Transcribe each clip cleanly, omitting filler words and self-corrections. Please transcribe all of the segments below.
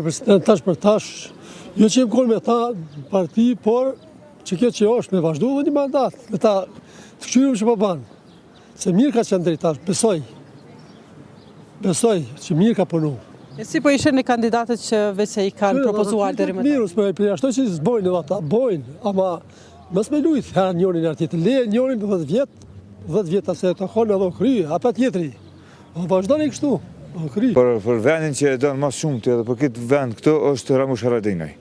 President tash për tash, jo që jem koll me ta parti, por që kjo që është me vazhdu dhe një mandat, me ta të këqyrim që po banë. Se mirë ka qenë drejt tash, besoj që mirë ka punu. E si po ishe në kandidatët që vese i kanë propozuar deri më tani? Mirë, s'me përjashtoj që zbojnë edhe ata, bojnë, ama mës me lujtë, herë njërin e artit, leje njërin 10 vjetë, se të konë edhe o kryje, apa tjetëri. O vazhdojnë i kështu. Për vendin që e donë mas shumë të edhe për këtë vend këto është Ramush Haradinaj.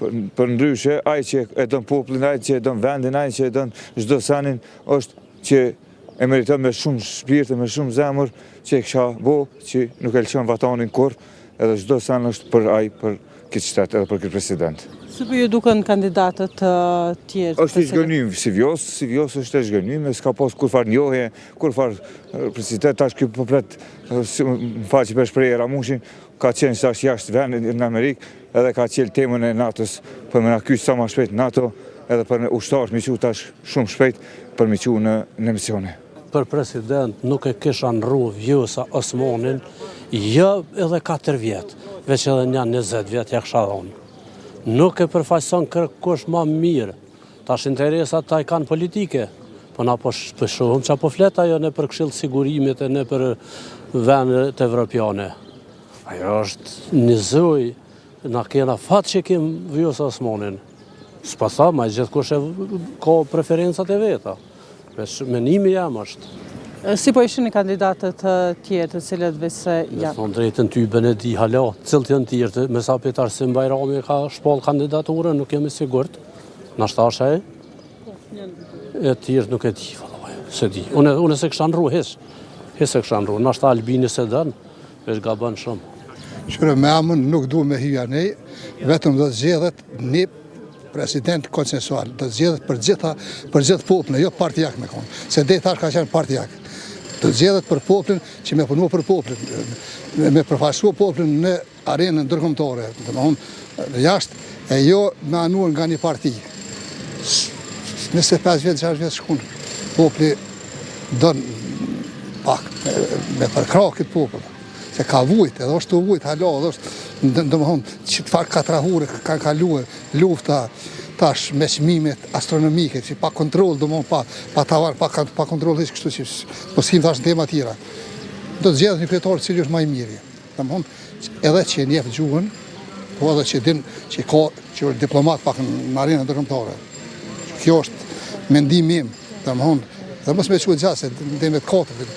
Për ndryshe, aj që e donë poplin, aj që e donë vendin, aj që e donë çdo sanin, është që e meriton me shumë shpirtë, me shumë zemër, që e kësha bo, që nuk e lëshon vatanin kur, edhe çdo san është për aj, për këtë qytet, edhe për këtë president. Si po ju duken kandidatët tjerë? Është i zgënjym, si vjos është e zgënjym, s'ka pas kur farë njohje, kur farë president, tash kjo përpret, më faqë për shprejë Ramushin, ka qenë sa është jashtë vendit në Amerikë, edhe ka qelë temën e NATO-s, për me na kyçë sa ma shpejt NATO, edhe për në ushtarë miqu tash shumë shpejt, për miqu në misione. Për president nuk e kisha nru Vjosa Osmanin, jo edhe 4 vjetë, veç edhe një 20 vjetë ja kësha dhonë. Nuk e përfaqëson kërkush ma mirë, tash interesat ta i kanë politike, po na po shohim që po fleta jo në për këshill sigurimit e në për vendet evropiane. Ajo është një zoj, na kena fatë që kem Vjosa Osmanin. S'pa tha, ma gjithë kush ka preferencat e veta. Menimi jam është. Si po ishin i kandidatët tjerë të cilët vese janë? Me thonë drejtën ty Benedi hala, cilët janë tjerë, me sa Petar Arsim Bajrami ka shpall kandidaturën, nuk jemi sigurt. Nashta është e? E tjerë nuk e di, se di. Unë se kësha nru, hes e kësha nru. Nashta Albini se dënë, veç ga bënë shumë. Qërë me amën nuk du me hyja nej, vetëm do të zgjedhet një president konsensual, do të zgjedhet për gjithë poplën, jo partijak me konë. Se dhe tash ka qenë partijak. Do të zgjedhet për poplën që me punu për poplën, me përfaqësua poplën në arenën ndërkombëtare, domethënë jashtë, e jo me anuar nga një parti. 25 vjetë, 6 vjetë shkun, popli don pak me përkrah këtë popull. Se ka vujt, edhe është të vujt, hala, edhe është, domethënë, që të farë katrahure kanë kaluar lufta tash me çmimet astronomike, që pa kontroll, domethënë pa tavan, pa kontroll hiç kështu që po s'kim tash tema të tjera. Do të zgjedhë një kryetar i cili është më i miri. Domethënë, edhe që njeh gjuhën, po edhe që din që ka që është diplomat pak në arenën ndërkombëtare. Kjo është mendimi im, domethënë, dhe mos më thuaj gjatë se demet 4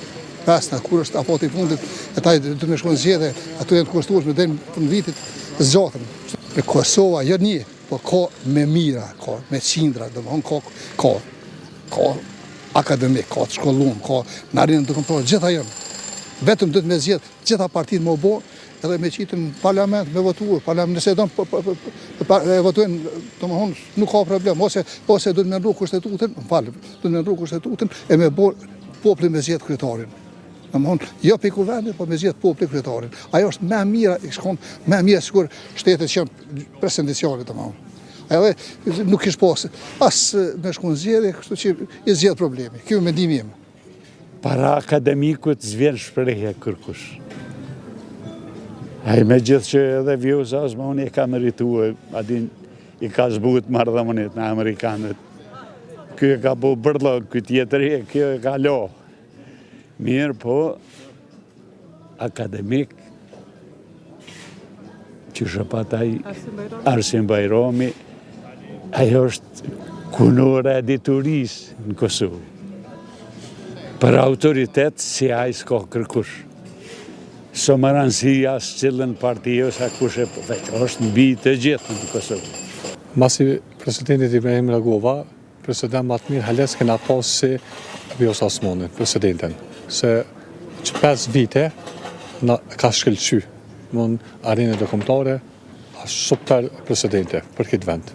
pastaj kur është apo të fundit, ata do të më shkojnë zgjedhje, ato janë të kushtueshme deri në vitit të zgjatën. Në Kosova jo një, po ka me mira, ka me qindra, domethënë ka akademik, ka të shkollum, ka në arenën ndërkombëtare, gjitha janë. Vetëm do të më zgjedh gjitha partitë më bo, edhe me qitën në parlament, me votuar, parlament nëse do të votojnë, domethënë nuk ka problem, ose do të më ndru kushtetutën, do të më ndru kushtetutën e me bë populli me zgjedh kryetarin. Domethënë, jo piku vendit, po me zgjedh populli kryetarin. Ajo është më e mira, shkon më e mira sikur shtetet që janë presidenciale domethënë. Edhe nuk kish pas as me shkon zgjedhje, kështu që i zgjedh problemi. Ky është mendimi im. Para akademikut s'vjen shprehje kërkush. Ai me gjithë që edhe Vjosa Osmani e ka merituar, adin i ka zbut marrëdhëniet në amerikanët. Kjo e ka po bërlog, kjo tjetëri, kjo e ka lo. Mirë po, akademik, që shëpataj Arsim Bajrami, ajo është kunora editorisë në Kosovë. Për autoritet, si ajë s'ka kërkush. Së më rëndësi asë cilën partijo, sa kush e veç, është në bitë të gjithë në Kosovë. Masi presidentit Ibrahim Ragova, president më të mirë hales kena pas si Vjosa Osmanin, presidenten. Se që 5 vite ka shkëlqy në arenën ndërkombëtare, super presidente për këtë vend.